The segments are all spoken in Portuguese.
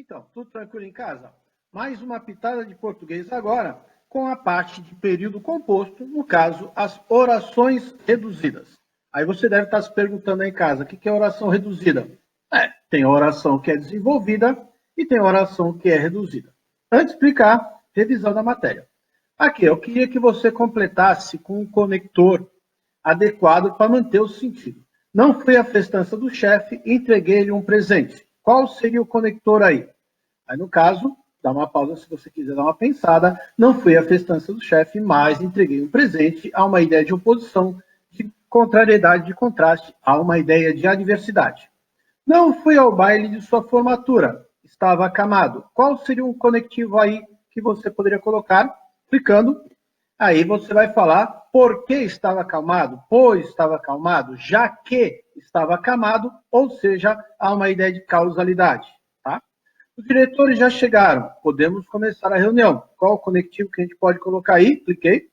Então, tudo tranquilo em casa? Mais uma pitada de português agora, com a parte de período composto, no caso, as orações reduzidas. Aí você deve estar se perguntando aí em casa, o que é oração reduzida? Tem oração que é desenvolvida e tem oração que é reduzida. Antes de explicar, revisão da matéria. Aqui, eu queria que você completasse com um conector adequado para manter o sentido. Não foi a festança do chefe, entreguei-lhe um presente. Qual seria o conector aí? Aí, no caso, dá uma pausa se você quiser dar uma pensada. Não foi a festança do chefe, mas entreguei um presente a uma ideia de oposição, de contrariedade, de contraste, a uma ideia de adversidade. Não fui ao baile de sua formatura, estava acamado. Qual seria um conectivo aí que você poderia colocar? Clicando, aí você vai falar por que estava acalmado, pois estava acalmado, já que estava acamado, ou seja, há uma ideia de causalidade. Tá? Os diretores já chegaram, podemos começar a reunião. Qual o conectivo que a gente pode colocar aí? Cliquei.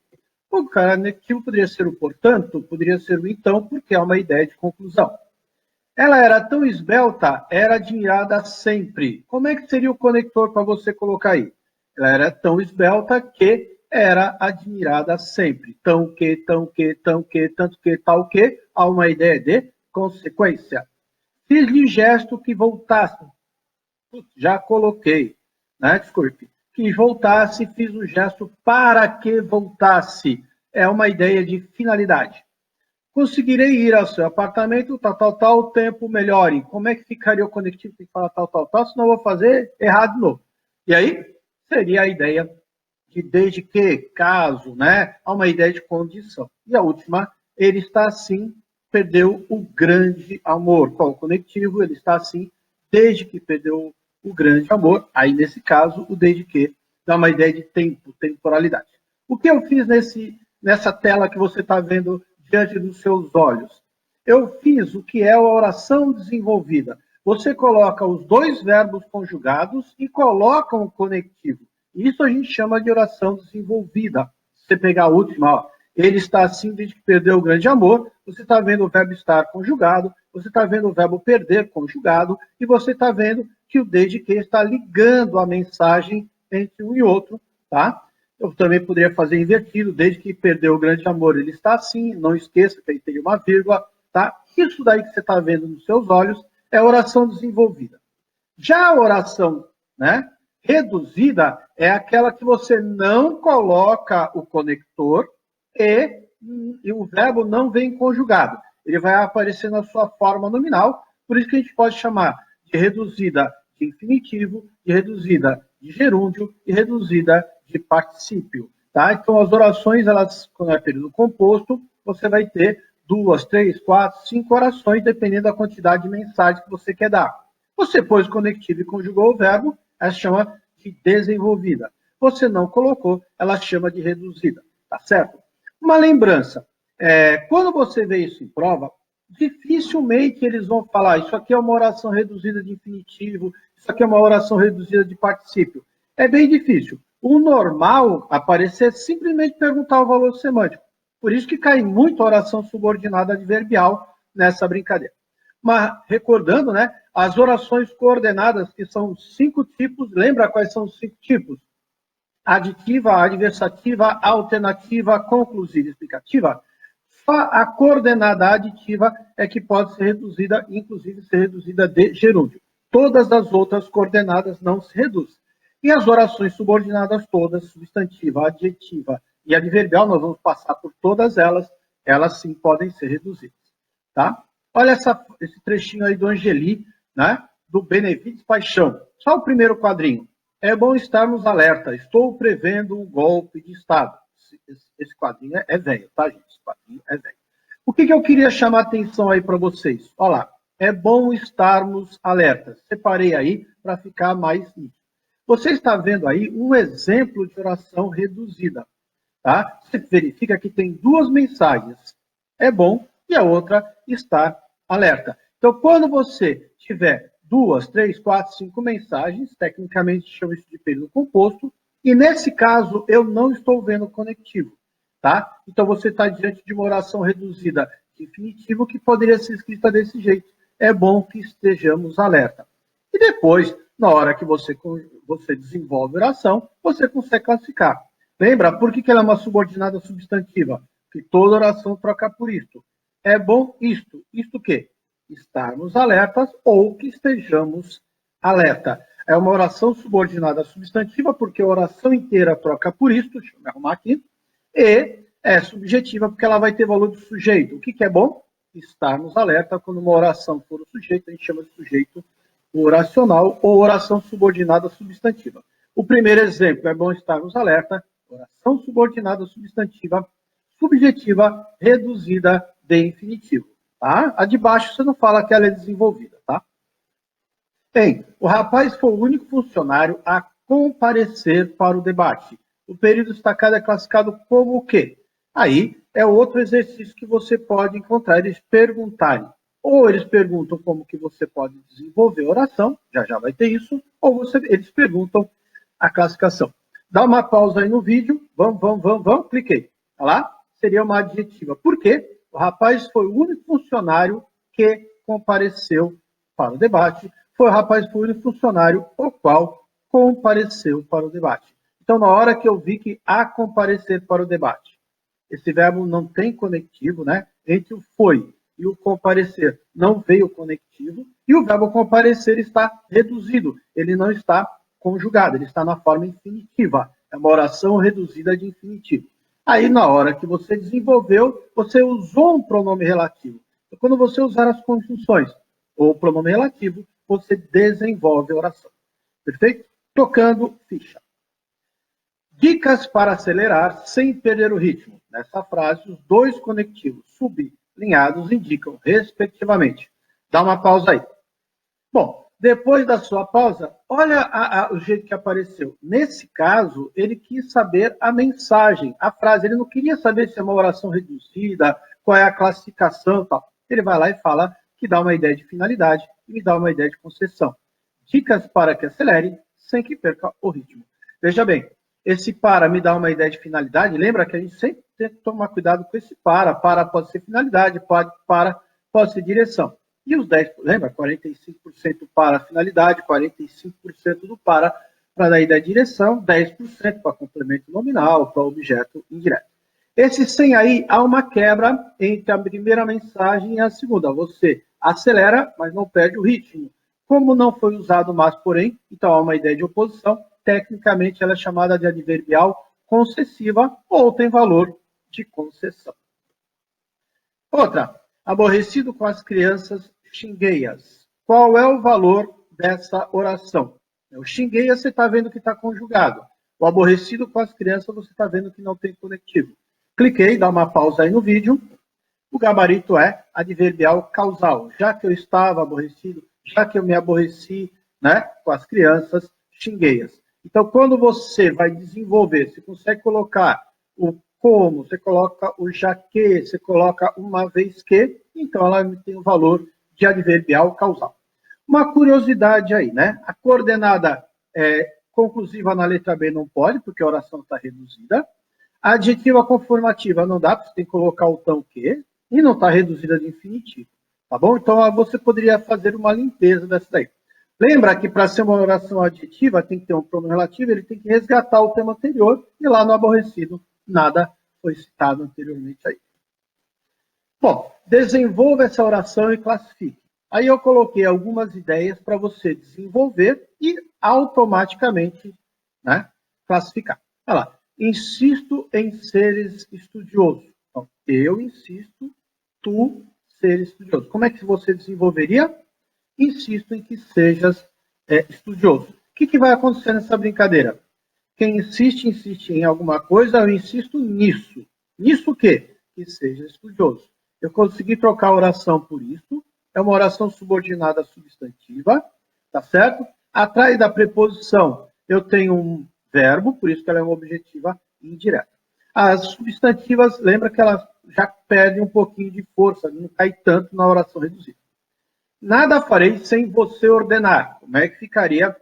O conectivo poderia ser o portanto, poderia ser o então, porque é uma ideia de conclusão. Ela era tão esbelta, era admirada sempre. Como é que seria o conector para você colocar aí? Ela era tão esbelta que era admirada sempre. Tão que, tanto que, tal que, há uma ideia de consequência. Fiz-lhe gesto que voltasse. Já coloquei, né? Desculpe. Que voltasse, fiz o gesto para que voltasse. É uma ideia de finalidade. Conseguirei ir ao seu apartamento, tal, tempo melhore. Como é que ficaria o conectivo que fala tal, senão eu vou fazer errado de novo. E aí, seria a ideia de desde que, caso, né? Há uma ideia de condição. E a última, ele está assim, perdeu o grande amor. Qual o conectivo? Ele está assim, desde que perdeu o grande amor. Aí, nesse caso, o desde que dá uma ideia de tempo, temporalidade. O que eu fiz nessa tela que você está vendo diante dos seus olhos? Eu fiz o que é a oração desenvolvida. Você coloca os dois verbos conjugados e coloca um conectivo. Isso a gente chama de oração desenvolvida. Se você pegar a última, ó, ele está assim desde que perdeu o grande amor, você está vendo o verbo estar conjugado, você está vendo o verbo perder conjugado, e você está vendo que o desde que está ligando a mensagem entre um e outro, tá? Eu também poderia fazer invertido, desde que perdeu o grande amor, ele está assim, não esqueça que aí tem uma vírgula, tá? Isso daí que você está vendo nos seus olhos é oração desenvolvida. Já a oração, né, reduzida é aquela que você não coloca o conector e o verbo não vem conjugado. Ele vai aparecer na sua forma nominal, por isso que a gente pode chamar de reduzida de infinitivo, de reduzida de gerúndio e reduzida de particípio. Tá? Então, as orações, elas, quando é período composto, você vai ter 2, 3, 4, 5 orações, dependendo da quantidade de mensagens que você quer dar. Você pôs conectivo e conjugou o verbo, ela chama de desenvolvida. Você não colocou, ela chama de reduzida. Tá certo? Uma lembrança. Quando você vê isso em prova, dificilmente eles vão falar isso aqui é uma oração reduzida de infinitivo, isso aqui é uma oração reduzida de particípio. É bem difícil. O normal aparecer é simplesmente perguntar o valor semântico. Por isso que cai muito a oração subordinada adverbial nessa brincadeira. Mas, recordando, né, as orações coordenadas, que são 5 tipos, lembra quais são os 5 tipos? Aditiva, adversativa, alternativa, conclusiva e explicativa. Só a coordenada aditiva é que pode ser reduzida, inclusive ser reduzida de gerúndio. Todas as outras coordenadas não se reduzem. E as orações subordinadas todas, substantiva, adjetiva e adverbial, nós vamos passar por todas elas, elas sim podem ser reduzidas. Tá? Olha esse trechinho aí do Angeli, né? Do Benevides Paixão. Só o primeiro quadrinho. É bom estarmos alerta. Estou prevendo um golpe de Estado. Esse quadrinho é velho, tá, gente? Esse quadrinho é velho. O que eu queria chamar a atenção aí para vocês? Olha lá. É bom estarmos alertas. Separei aí para ficar mais nítido. Você está vendo aí um exemplo de oração reduzida. Tá? Você verifica que tem 2 mensagens. É bom e a outra estar alerta. Então, quando você tiver 2, 3, 4, 5 mensagens, tecnicamente chama isso de período composto, e nesse caso eu não estou vendo o conectivo. Tá? Então, você está diante de uma oração reduzida de infinitivo que poderia ser escrita desse jeito. É bom que estejamos alerta. E depois, Na hora que você desenvolve a oração, você consegue classificar. Lembra? Por que ela é uma subordinada substantiva? Que toda oração troca por isto. É bom isto. Isto o quê? Estarmos alertas ou que estejamos alerta. É uma oração subordinada substantiva, porque a oração inteira troca por isto, deixa eu me arrumar aqui, e é subjetiva, porque ela vai ter valor do sujeito. O que é bom? Estarmos alerta. Quando uma oração for o sujeito, a gente chama de sujeito oracional ou oração subordinada substantiva. O primeiro exemplo é bom estarmos alerta, oração subordinada substantiva, subjetiva, reduzida de infinitivo. Tá? A de baixo você não fala que ela é desenvolvida. Tá? Bem, o rapaz foi o único funcionário a comparecer para o debate. O período destacado é classificado como o quê? Aí é outro exercício que você pode encontrar, eles perguntarem. Ou eles perguntam como que você pode desenvolver a oração, já vai ter isso, ou eles perguntam a classificação. Dá uma pausa aí no vídeo, vamos, cliquei. Olha lá, seria uma adjetiva. Por quê? O rapaz foi o único funcionário que compareceu para o debate. Foi o único funcionário o qual compareceu para o debate. Então, na hora que eu vi que a comparecer para o debate, esse verbo não tem conectivo, né? Entre o foi e o comparecer não veio conectivo, e o verbo comparecer está reduzido, ele não está conjugado, ele está na forma infinitiva. É uma oração reduzida de infinitivo. Aí, na hora que você desenvolveu, você usou um pronome relativo. Então, quando você usar as conjunções ou pronome relativo, você desenvolve a oração. Perfeito? Tocando ficha. Dicas para acelerar sem perder o ritmo. Nessa frase, os dois conectivos sublinhados indicam, respectivamente. Dá uma pausa aí. Bom, depois da sua pausa, olha o jeito que apareceu. Nesse caso, ele quis saber a mensagem, a frase. Ele não queria saber se é uma oração reduzida, qual é a classificação e tal. Ele vai lá e fala que dá uma ideia de finalidade e me dá uma ideia de concessão. Dicas para que acelere sem que perca o ritmo. Veja bem, esse para me dá uma ideia de finalidade. Lembra que a gente sempre tem que tomar cuidado com esse para. Para pode ser finalidade, pode ser direção. E os 10%, lembra? 45% para a finalidade, 45% do para dar ideia de direção, 10% para complemento nominal, para objeto indireto. Esse sem aí, há uma quebra entre a primeira mensagem e a segunda. Você acelera, mas não perde o ritmo. Como não foi usado mas, porém, então há uma ideia de oposição. Tecnicamente, ela é chamada de adverbial concessiva ou tem valor de concessão. Outra, aborrecido com as crianças, xinguei-as. Qual é o valor dessa oração? O xinguei-as, você está vendo que está conjugado. O aborrecido com as crianças, você está vendo que não tem conectivo. Cliquei, dá uma pausa aí no vídeo. O gabarito é adverbial causal. Já que eu estava aborrecido, já que eu me aborreci, né, com as crianças, xinguei-as. Então, quando você vai desenvolver, você consegue colocar o como, você coloca o já que, você coloca uma vez que, então ela tem o valor de adverbial causal. Uma curiosidade aí, né? A coordenada conclusiva na letra B não pode, porque a oração está reduzida. A adjetiva conformativa não dá, porque você tem que colocar o tão que, e não está reduzida de infinitivo. Tá bom? Então, você poderia fazer uma limpeza dessa daí. Lembra que para ser uma oração adjetiva, tem que ter um pronome relativo, ele tem que resgatar o tema anterior, e lá no aborrecido, nada foi citado anteriormente aí. Bom, desenvolva essa oração e classifique. Aí eu coloquei algumas ideias para você desenvolver e automaticamente, né, classificar. Olha lá, insisto em seres estudioso. Então, eu insisto, tu seres estudioso. Como é que você desenvolveria? Insisto em que sejas estudioso. O que vai acontecer nessa brincadeira? Quem insiste em alguma coisa, eu insisto nisso. Nisso o quê? Que seja estudioso. Eu consegui trocar a oração por isso. É uma oração subordinada substantiva, tá certo? Atrás da preposição, eu tenho um verbo, por isso que ela é uma objetiva indireta. As substantivas, lembra que elas já perdem um pouquinho de força, não cai tanto na oração reduzida. Nada farei sem você ordenar. Como é que ficaria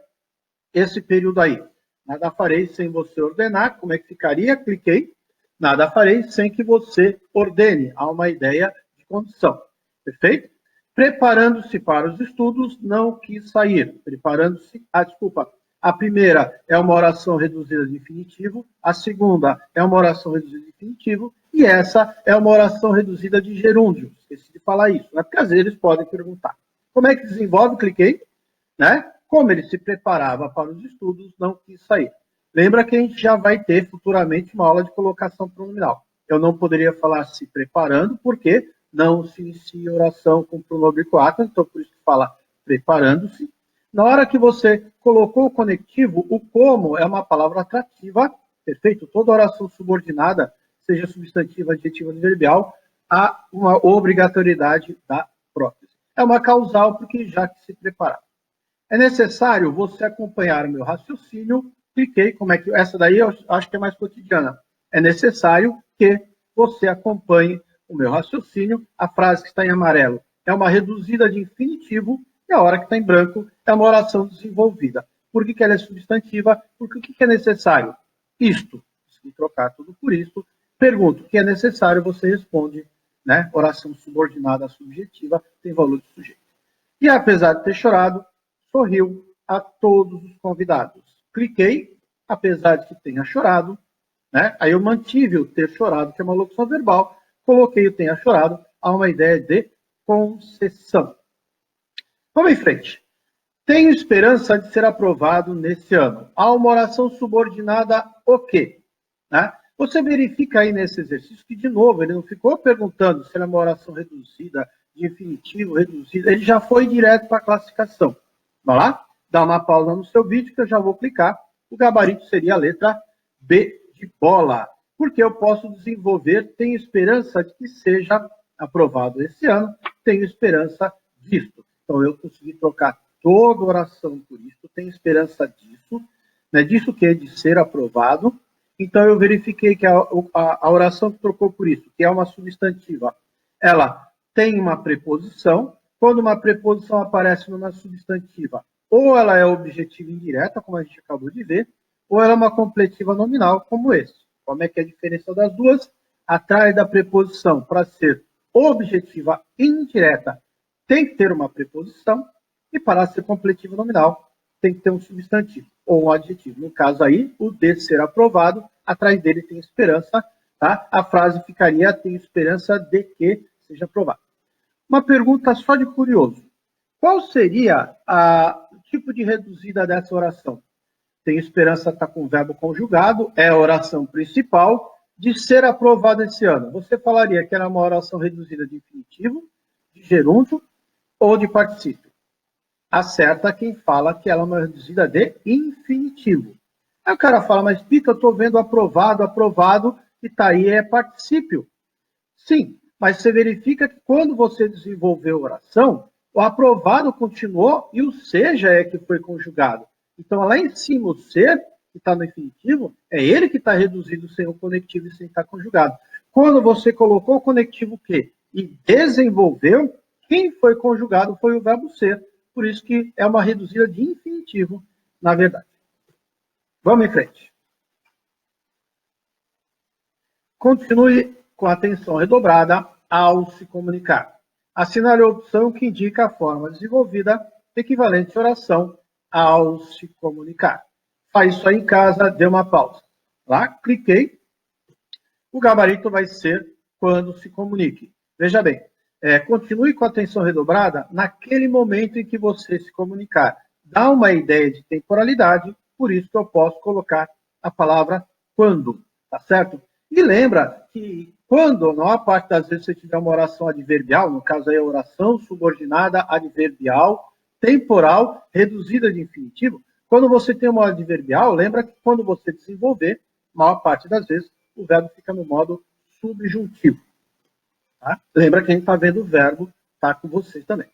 esse período aí? Nada farei sem você ordenar. Como é que ficaria? Cliquei. Nada farei sem que você ordene. Há uma ideia de condição. Perfeito? Preparando-se para os estudos, não quis sair. Preparando-se, desculpa. A primeira é uma oração reduzida de infinitivo, a segunda é uma oração reduzida de infinitivo, e essa é uma oração reduzida de gerúndio. Esqueci de falar isso, né? Porque às vezes eles podem perguntar. Como é que desenvolve? Cliquei, né? Como ele se preparava para os estudos, não quis sair. Lembra que a gente já vai ter futuramente uma aula de colocação pronominal. Eu não poderia falar se preparando, porque não se inicia oração com pronome coato, então por isso que fala preparando-se. Na hora que você colocou o conectivo, o como é uma palavra atrativa, perfeito? Toda oração subordinada, seja substantiva, adjetiva, adverbial, há uma obrigatoriedade da prótese. É uma causal, porque já que se preparar. É necessário você acompanhar o meu raciocínio. Cliquei, como é que essa daí eu acho que é mais cotidiana. É necessário que você acompanhe o meu raciocínio. A frase que está em amarelo é uma reduzida de infinitivo e a hora que está em branco é uma oração desenvolvida. Por que ela é substantiva? Porque o que é necessário? Isto. Se trocar tudo por isto, pergunto o que é necessário, você responde, né? Oração subordinada subjetiva tem valor de sujeito. E apesar de ter chorado, sorriu a todos os convidados. Cliquei, apesar de que tenha chorado, né? Aí eu mantive o ter chorado, que é uma locução verbal, coloquei o tenha chorado, há uma ideia de concessão. Vamos em frente. Tenho esperança de ser aprovado nesse ano. Há uma oração subordinada o quê? Né? Você verifica aí nesse exercício que, de novo, ele não ficou perguntando se era uma oração reduzida, de infinitivo, reduzida. Ele já foi direto para a classificação. Vai lá? Dá uma pausa no seu vídeo que eu já vou clicar. O gabarito seria a letra B de bola. Porque eu posso desenvolver, tenho esperança de que seja aprovado esse ano, tenho esperança disso. Então, eu consegui trocar toda oração por isso, tenho esperança disso, né, disso que é de ser aprovado. Então, eu verifiquei que a oração que trocou por isso, que é uma substantiva, ela tem uma preposição. Quando uma preposição aparece numa substantiva, ou ela é objetiva indireta, como a gente acabou de ver, ou ela é uma completiva nominal, como esse. Como é que é a diferença das duas? Atrás da preposição, para ser objetiva indireta, tem que ter uma preposição, e para ser completiva nominal, tem que ter um substantivo ou um adjetivo. No caso aí, o de ser aprovado, atrás dele tem esperança, tá? A frase ficaria, tenho esperança de que seja aprovado. Uma pergunta só de curioso. Qual seria o tipo de reduzida dessa oração? Tenho esperança de estar com o verbo conjugado, é a oração principal, de ser aprovado esse ano. Você falaria que era uma oração reduzida de infinitivo, de gerúndio ou de particípio? Acerta quem fala que ela é uma reduzida de infinitivo. Aí o cara fala, mas Pita, eu estou vendo aprovado, e está aí é particípio. Sim, mas você verifica que quando você desenvolveu a oração, o aprovado continuou e o seja é que foi conjugado. Então, lá em cima, o ser, que está no infinitivo, é ele que está reduzido sem o conectivo e sem estar conjugado. Quando você colocou o conectivo que e desenvolveu, quem foi conjugado foi o verbo ser. Por isso que é uma reduzida de infinitivo, na verdade. Vamos em frente. Continue com a atenção redobrada ao se comunicar. Assinale a opção que indica a forma desenvolvida equivalente à oração ao se comunicar. Faz isso aí em casa, dê uma pausa. Lá, cliquei. O gabarito vai ser quando se comunique. Veja bem, continue com a atenção redobrada naquele momento em que você se comunicar. Dá uma ideia de temporalidade, por isso que eu posso colocar a palavra quando, tá certo? E lembra que quando, na maior parte das vezes, você tiver uma oração adverbial, no caso aí a oração subordinada adverbial, temporal, reduzida de infinitivo, quando você tem uma adverbial, lembra que quando você desenvolver, a maior parte das vezes, o verbo fica no modo subjuntivo. Tá? Lembra que a gente está vendo o verbo tá com vocês também.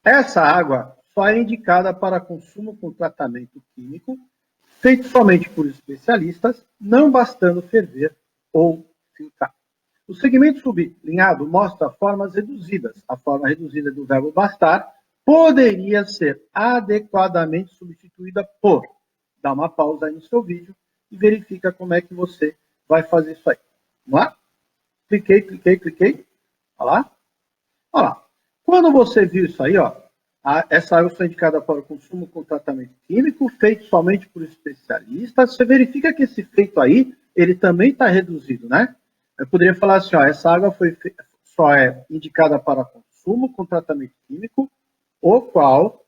Essa água só é indicada para consumo com tratamento químico, feito somente por especialistas, não bastando ferver ou filtrar. O segmento sublinhado mostra formas reduzidas. A forma reduzida do verbo bastar poderia ser adequadamente substituída por. Dá uma pausa aí no seu vídeo e verifica como é que você vai fazer isso aí. Vamos lá? Cliquei. Olha lá. Olha lá. Quando você viu isso aí, ó, essa água foi indicada para o consumo com tratamento químico, feito somente por especialistas, você verifica que esse feito aí, ele também está reduzido, né? Eu poderia falar assim, ó, essa água só é indicada para consumo com tratamento químico, o qual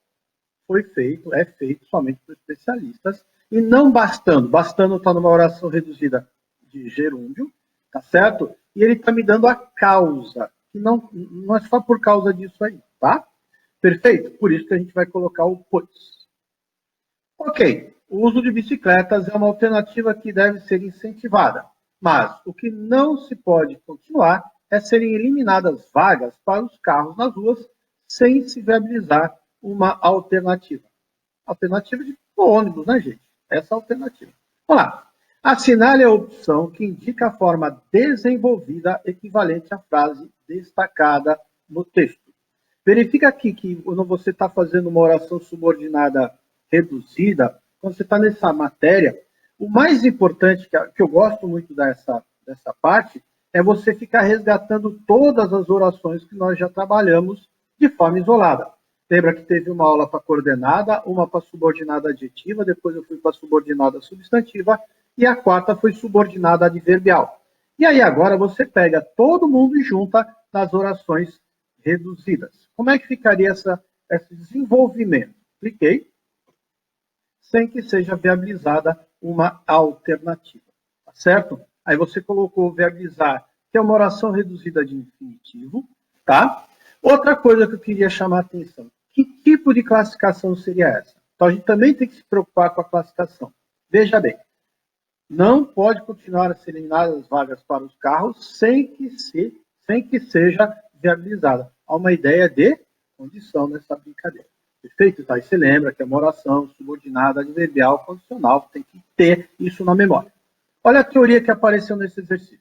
é feito somente por especialistas, e não bastando está numa oração reduzida de gerúndio, tá certo? E ele está me dando a causa, que não é só por causa disso aí, tá? Perfeito? Por isso que a gente vai colocar o pois. Ok, o uso de bicicletas é uma alternativa que deve ser incentivada, mas o que não se pode continuar é serem eliminadas vagas para os carros nas ruas sem se viabilizar uma alternativa. Alternativa de ônibus, né, gente? Essa alternativa. Vamos lá. Assinale a opção que indica a forma desenvolvida equivalente à frase destacada no texto. Verifica aqui que quando você está fazendo uma oração subordinada reduzida, quando você está nessa matéria, o mais importante, que eu gosto muito dessa parte, é você ficar resgatando todas as orações que nós já trabalhamos de forma isolada. Lembra que teve uma aula para coordenada, uma para subordinada adjetiva, depois eu fui para subordinada substantiva, e a quarta foi subordinada adverbial. E aí agora você pega todo mundo e junta nas orações reduzidas. Como é que ficaria esse desenvolvimento? Cliquei, sem que seja viabilizada uma alternativa, tá certo? Aí você colocou viabilizar, que é uma oração reduzida de infinitivo, tá? Outra coisa que eu queria chamar a atenção, que tipo de classificação seria essa? Então a gente também tem que se preocupar com a classificação. Veja bem, não pode continuar a ser eliminadas as vagas para os carros sem que seja viabilizada. Há uma ideia de condição nessa brincadeira. Perfeito? Tá? E você lembra que é uma oração subordinada, adverbial, condicional, tem que ter isso na memória. Olha a teoria que apareceu nesse exercício.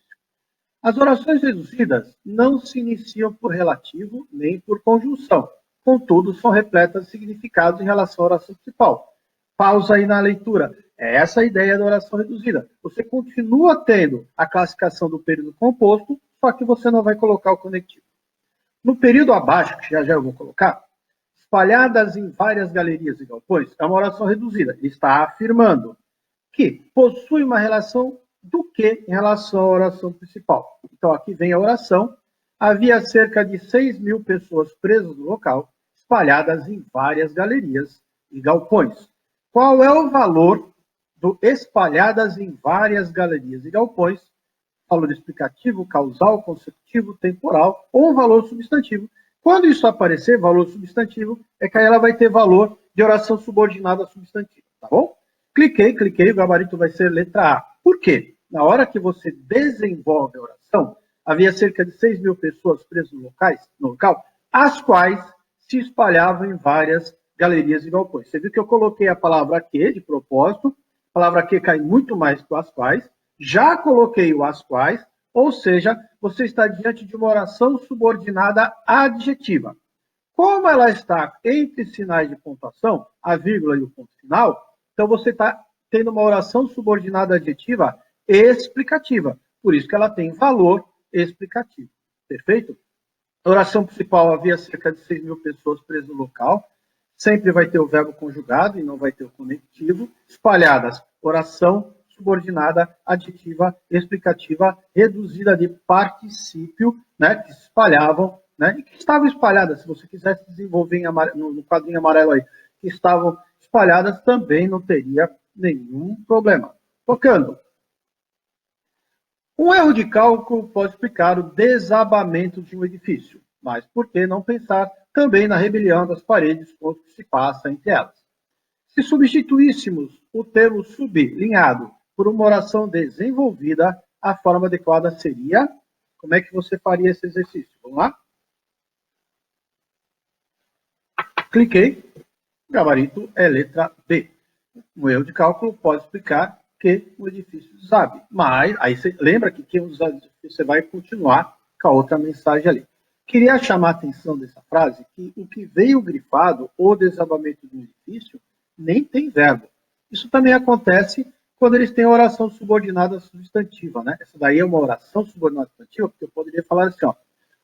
As orações reduzidas não se iniciam por relativo nem por conjunção. Contudo, são repletas de significados em relação à oração principal. Pausa aí na leitura. É essa a ideia da oração reduzida. Você continua tendo a classificação do período composto, só que você não vai colocar o conectivo. No período abaixo, que já eu vou colocar, espalhadas em várias galerias e galpões, é uma oração reduzida. Ele está afirmando que possui uma relação do que em relação à oração principal. Então, aqui vem a oração. Havia cerca de 6.000 pessoas presas no local, espalhadas em várias galerias e galpões. Qual é o valor do espalhadas em várias galerias e galpões? Valor explicativo, causal, consecutivo, temporal ou um valor substantivo. Quando isso aparecer, valor substantivo, é que aí ela vai ter valor de oração subordinada substantiva, tá bom? Cliquei, o gabarito vai ser letra A. Por quê? Na hora que você desenvolve a oração, havia cerca de 6.000 pessoas presas no local, as quais se espalhavam em várias galerias e galpões. Você viu que eu coloquei a palavra que de propósito, a palavra que cai muito mais que o as quais, já coloquei o as quais, ou seja, você está diante de uma oração subordinada adjetiva. Como ela está entre sinais de pontuação, a vírgula e o ponto final, então você está tendo uma oração subordinada adjetiva explicativa. Por isso que ela tem valor explicativo. Perfeito? A oração principal havia cerca de 6.000 pessoas presas no local. Sempre vai ter o verbo conjugado e não vai ter o conectivo. Espalhadas, oração subordinada, adjetiva, explicativa, reduzida de particípio, né, que se espalhavam, né, e que estavam espalhadas. Se você quisesse desenvolver no quadrinho amarelo aí, que estavam espalhadas, também não teria nenhum problema. Tocando. Um erro de cálculo pode explicar o desabamento de um edifício, mas por que não pensar também na rebelião das paredes com o que se passa entre elas? Se substituíssemos o termo sublinhado por uma oração desenvolvida, a forma adequada seria... Como é que você faria esse exercício? Vamos lá? Cliquei. O gabarito é letra B. Um erro de cálculo pode explicar que o edifício desabe. Mas, aí você lembra que você vai continuar com a outra mensagem ali. Queria chamar a atenção dessa frase que o que veio grifado, o desabamento de um edifício, nem tem verbo. Isso também acontece quando eles têm oração subordinada substantiva, né? Essa daí é uma oração subordinada substantiva, porque eu poderia falar assim, ó,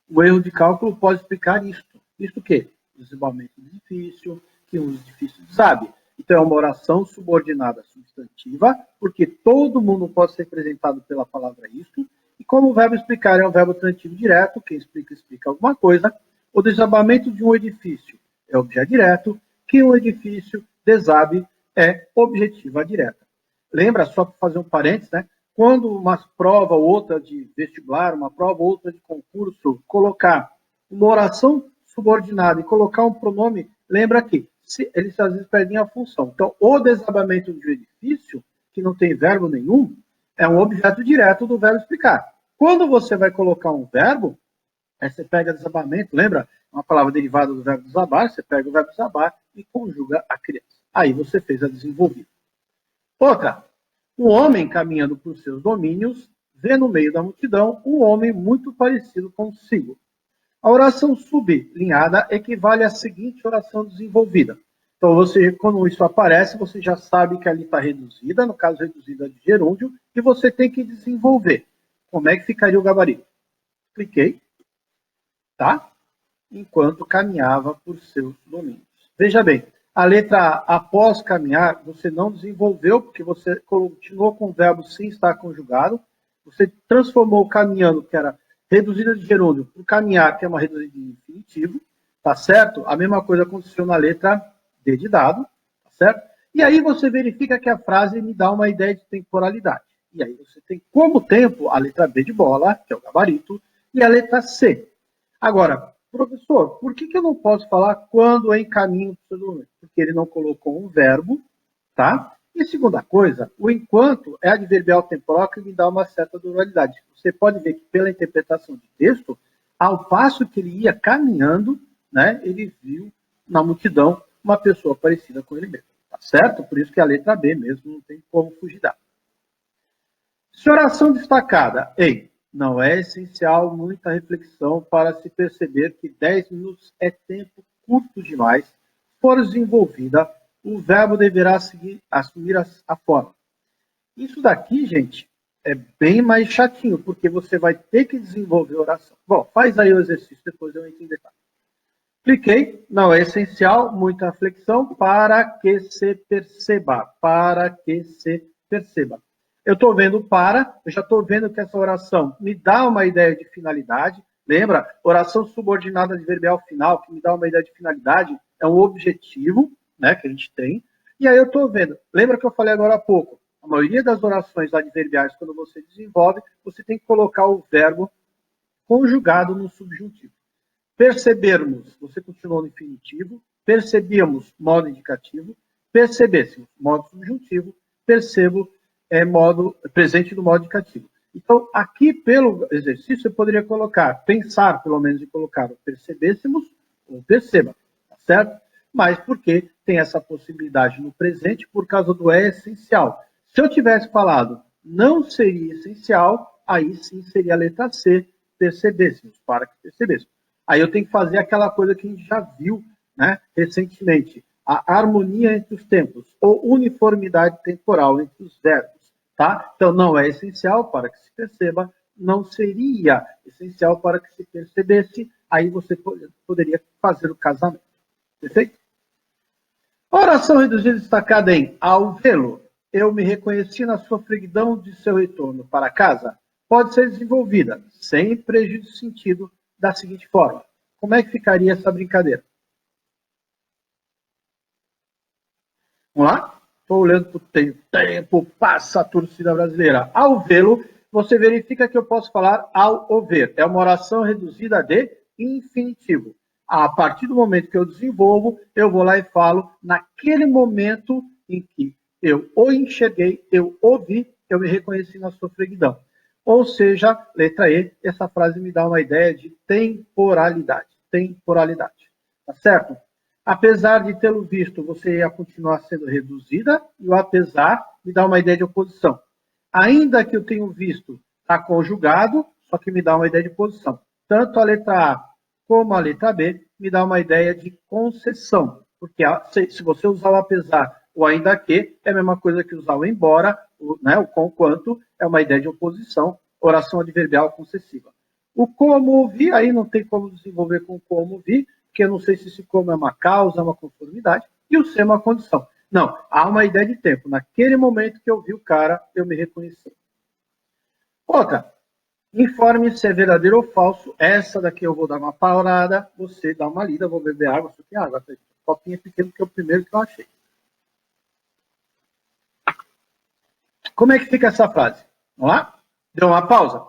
o erro de cálculo pode explicar isto, Isto que? Desabamento do edifício, que um edifício desabe. Então, é uma oração subordinada substantiva, porque todo mundo pode ser representado pela palavra isto, e como o verbo explicar é um verbo transitivo direto, quem explica, explica alguma coisa, o desabamento de um edifício é objeto direto, que um edifício desabe é objetiva direta. Lembra, só para fazer um parênteses, né? Quando uma prova ou outra de vestibular, uma prova ou outra de concurso, colocar uma oração subordinada e colocar um pronome, lembra que eles às vezes perdem a função. Então, o desabamento de um edifício, que não tem verbo nenhum, é um objeto direto do verbo explicar. Quando você vai colocar um verbo, aí você pega desabamento, lembra? Uma palavra derivada do verbo desabar, você pega o verbo desabar e conjuga a criança. Aí você fez a desenvolvida. Outra, um homem caminhando por seus domínios, vê no meio da multidão um homem muito parecido consigo. A oração sublinhada equivale à seguinte oração desenvolvida. Então, você, quando isso aparece, você já sabe que ali está reduzida, no caso reduzida de gerúndio, e você tem que desenvolver. Como é que ficaria o gabarito? Cliquei, tá? Enquanto caminhava por seus domínios. Veja bem, a letra A, após caminhar, você não desenvolveu, porque você continuou com o verbo sem estar conjugado, você transformou caminhando, que era reduzida de gerúndio, por caminhar, que é uma reduzida de infinitivo, tá certo? A mesma coisa aconteceu na letra D de dado, tá certo? E aí você verifica que a frase me dá uma ideia de temporalidade. E aí você tem como tempo a letra B de bola, que é o gabarito, e a letra C. Agora, professor, por que eu não posso falar quando em caminho para o seu domínio? Porque ele não colocou um verbo, tá? E segunda coisa, o enquanto é adverbial temporal que me dá uma certa durabilidade. Você pode ver que pela interpretação de texto, ao passo que ele ia caminhando, né, ele viu na multidão uma pessoa parecida com ele mesmo. Tá certo? Por isso que a letra B mesmo não tem como fugir dela. Se oração destacada, ei, não é essencial muita reflexão para se perceber que 10 minutos é tempo curto demais. For desenvolvida, o verbo deverá assumir a forma. Isso daqui, gente, é bem mais chatinho, porque você vai ter que desenvolver a oração. Bom, faz aí o exercício, depois eu entro em detalhe. Cliquei, não é essencial muita flexão para que se perceba, para que se perceba. Eu estou vendo para, eu já estou vendo que essa oração me dá uma ideia de finalidade. Lembra? Oração subordinada adverbial final, que me dá uma ideia de finalidade, é um objetivo, né, que a gente tem. E aí eu estou vendo, lembra que eu falei agora há pouco, a maioria das orações adverbiais, quando você desenvolve, você tem que colocar o verbo conjugado no subjuntivo. Percebermos, você continuou no infinitivo, percebíamos, modo indicativo, percebêssemos, modo subjuntivo, percebo, modo presente do modo indicativo. Então, aqui, pelo exercício, eu poderia colocar, pensar, pelo menos, em colocar o percebêssemos ou perceba, tá certo? Mas porque tem essa possibilidade no presente por causa do é essencial. Se eu tivesse falado não seria essencial, aí sim seria a letra C, percebêssemos, para que percebêssemos. Aí eu tenho que fazer aquela coisa que a gente já viu, né, recentemente, a harmonia entre os tempos, ou uniformidade temporal entre os verbos. Tá? Então, não é essencial para que se perceba, não seria essencial para que se percebesse, aí você poderia fazer o casamento. Perfeito? Oração reduzida destacada em ao vê-lo, eu me reconheci na sofreguidão de seu retorno para casa, pode ser desenvolvida, sem prejuízo de sentido, da seguinte forma. Como é que ficaria essa brincadeira? Vamos lá? Estou olhando para o tempo, passa a torcida brasileira. Ao vê-lo, você verifica que eu posso falar ao o ver. É uma oração reduzida de infinitivo. A partir do momento que eu desenvolvo, eu vou lá e falo naquele momento em que eu o enxerguei, eu o vi, eu me reconheci na sua freguidão. Ou seja, letra E, essa frase me dá uma ideia de temporalidade. Temporalidade. Tá certo? Apesar de tê-lo visto, você ia continuar sendo reduzida, e o apesar me dá uma ideia de oposição. Ainda que eu tenha visto, está conjugado, só que me dá uma ideia de posição. Tanto a letra A como a letra B me dá uma ideia de concessão, porque se você usar o apesar ou ainda que, é a mesma coisa que usar o embora, né, o conquanto, é uma ideia de oposição, oração adverbial concessiva. O como vi, aí não tem como desenvolver com como vi, porque eu não sei se esse como é uma causa, uma conformidade, e o ser é uma condição. Não, há uma ideia de tempo. Naquele momento que eu vi o cara, eu me reconheci. Outra, informe se é verdadeiro ou falso. Essa daqui eu vou dar uma parada, você dá uma lida, vou beber água, só tem água, tá? O copinho é pequeno, que é o primeiro que eu achei. Como é que fica essa frase? Vamos lá? Deu uma pausa?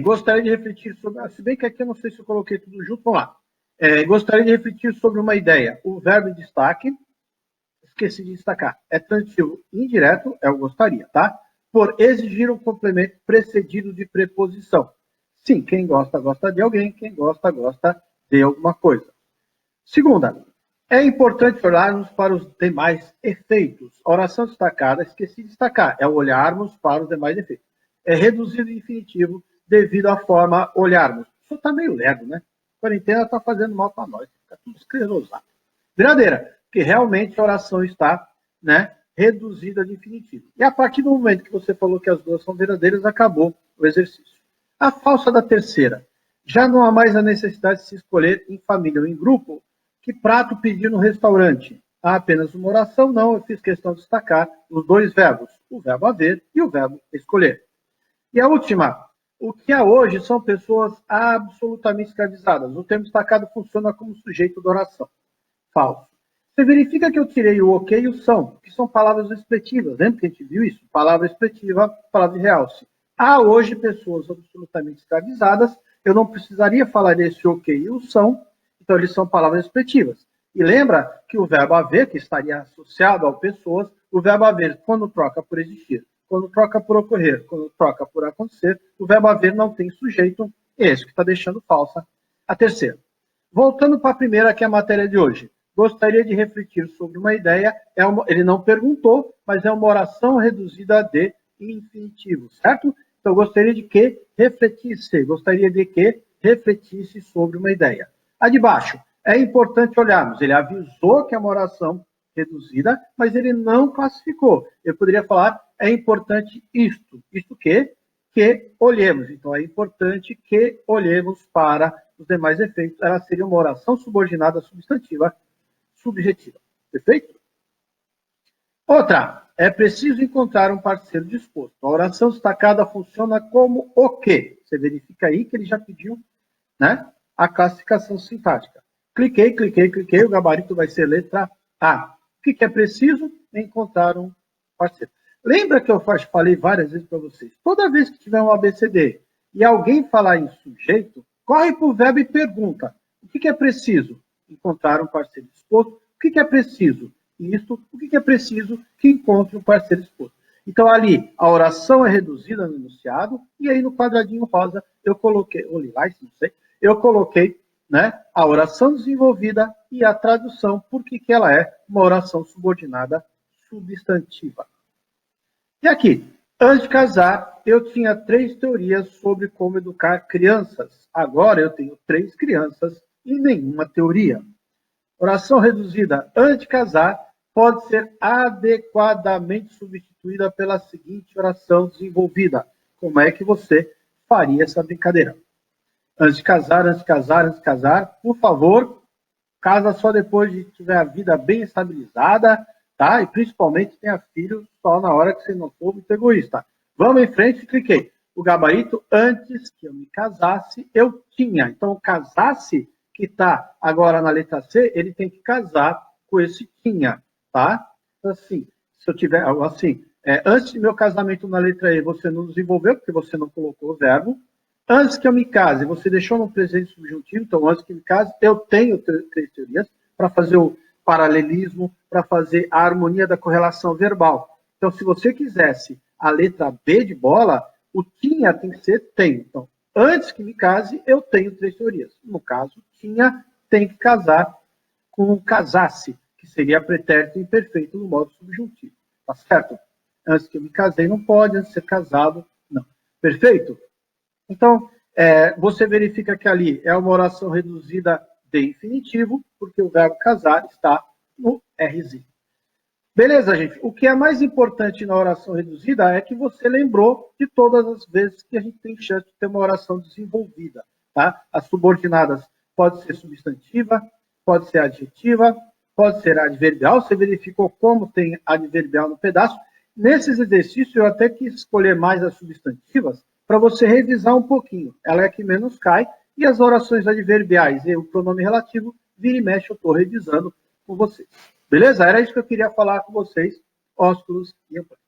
Gostaria de refletir sobre... Se bem que aqui eu não sei se eu coloquei tudo junto, vamos lá. Gostaria de refletir sobre uma ideia. O verbo em destaque, esqueci de destacar, é transitivo indireto, é o gostaria, tá? Por exigir um complemento precedido de preposição. Sim, quem gosta, gosta de alguém, quem gosta, gosta de alguma coisa. Segunda, é importante olharmos para os demais efeitos. A oração destacada, esqueci de destacar, é olharmos para os demais efeitos. É reduzido em infinitivo devido à forma olharmos. Isso está meio lerdo, né? A quarentena está fazendo mal para nós, fica tudo esclerosado. Verdadeira, porque realmente a oração está, né, reduzida de infinitivo. E a partir do momento que você falou que as duas são verdadeiras, acabou o exercício. A falsa da terceira. Já não há mais a necessidade de se escolher em família ou em grupo que prato pedir no restaurante. Há apenas uma oração? Não, eu fiz questão de destacar os dois verbos, o verbo haver e o verbo escolher. E a última, o que há hoje são pessoas absolutamente escravizadas. O termo destacado funciona como sujeito da oração. Falso. Você verifica que eu tirei o ok e o são, que são palavras expletivas. Lembra que a gente viu isso? Palavra expletiva, palavra de realce. Há hoje pessoas absolutamente escravizadas. Eu não precisaria falar desse ok e o são, então eles são palavras expletivas. E lembra que o verbo haver, que estaria associado a pessoas, o verbo haver, quando troca por existir, quando troca por ocorrer, quando troca por acontecer, o verbo haver não tem sujeito, esse que está deixando falsa a terceira. Voltando para a primeira, que é a matéria de hoje. Gostaria de refletir sobre uma ideia, ele não perguntou, mas é uma oração reduzida de infinitivo, certo? Então, gostaria de que refletisse sobre uma ideia. A de baixo, é importante olharmos, ele avisou que é uma oração reduzida, mas ele não classificou. Eu poderia falar, é importante isto que olhemos. Então, é importante que olhemos para os demais efeitos. Ela seria uma oração subordinada substantiva subjetiva. Perfeito? Outra, é preciso encontrar um parceiro disposto. A oração destacada funciona como o quê? Você verifica aí que ele já pediu, né, a classificação sintática. Cliquei, o gabarito vai ser letra A. O que é preciso? Encontrar um parceiro. Lembra que eu falei várias vezes para vocês? Toda vez que tiver um ABCD e alguém falar em sujeito, corre para o verbo e pergunta. O que é preciso? Encontrar um parceiro disposto. O que é preciso? Isto. O que é preciso? Que encontre um parceiro disposto. Então, ali, a oração é reduzida no enunciado, e aí no quadradinho rosa, eu coloquei, ou lilás, não sei, eu coloquei, né, a oração desenvolvida e a tradução, porque que ela é uma oração subordinada substantiva. E aqui, antes de casar, eu tinha 3 teorias sobre como educar crianças. Agora eu tenho 3 crianças e nenhuma teoria. Oração reduzida antes de casar pode ser adequadamente substituída pela seguinte oração desenvolvida. Como é que você faria essa brincadeira? Antes de casar, por favor, casa só depois de tiver a vida bem estabilizada, tá? E principalmente tenha filhos só na hora que você não for muito egoísta. Vamos em frente, cliquei. O gabarito, antes que eu me casasse, eu tinha. Então, casasse, que está agora na letra C, ele tem que casar com esse tinha, tá? Então, assim, se eu tiver, assim, antes do meu casamento na letra E, você não desenvolveu, porque você não colocou o verbo. Antes que eu me case, você deixou no presente subjuntivo, então antes que me case, eu tenho 3 teorias para fazer o paralelismo, para fazer a harmonia da correlação verbal. Então, se você quisesse a letra B de bola, o tinha tem que ser tenho. Então, antes que me case, eu tenho 3 teorias. No caso, tinha tem que casar com casasse, que seria pretérito imperfeito no modo subjuntivo. Tá certo? Antes que eu me casei, não pode, antes de ser casado, não. Perfeito? Então, você verifica que ali é uma oração reduzida de infinitivo, porque o verbo casar está no RZ. Beleza, gente? O que é mais importante na oração reduzida é que você lembrou de todas as vezes que a gente tem chance de ter uma oração desenvolvida. Tá? As subordinadas pode ser substantiva, pode ser adjetiva, pode ser adverbial. Você verificou como tem adverbial no pedaço. Nesses exercícios, eu até quis escolher mais as substantivas para você revisar um pouquinho. Ela é a que menos cai, e as orações adverbiais e o pronome relativo, vira e mexe, eu estou revisando com vocês. Beleza? Era isso que eu queria falar com vocês, ósculos e ampões.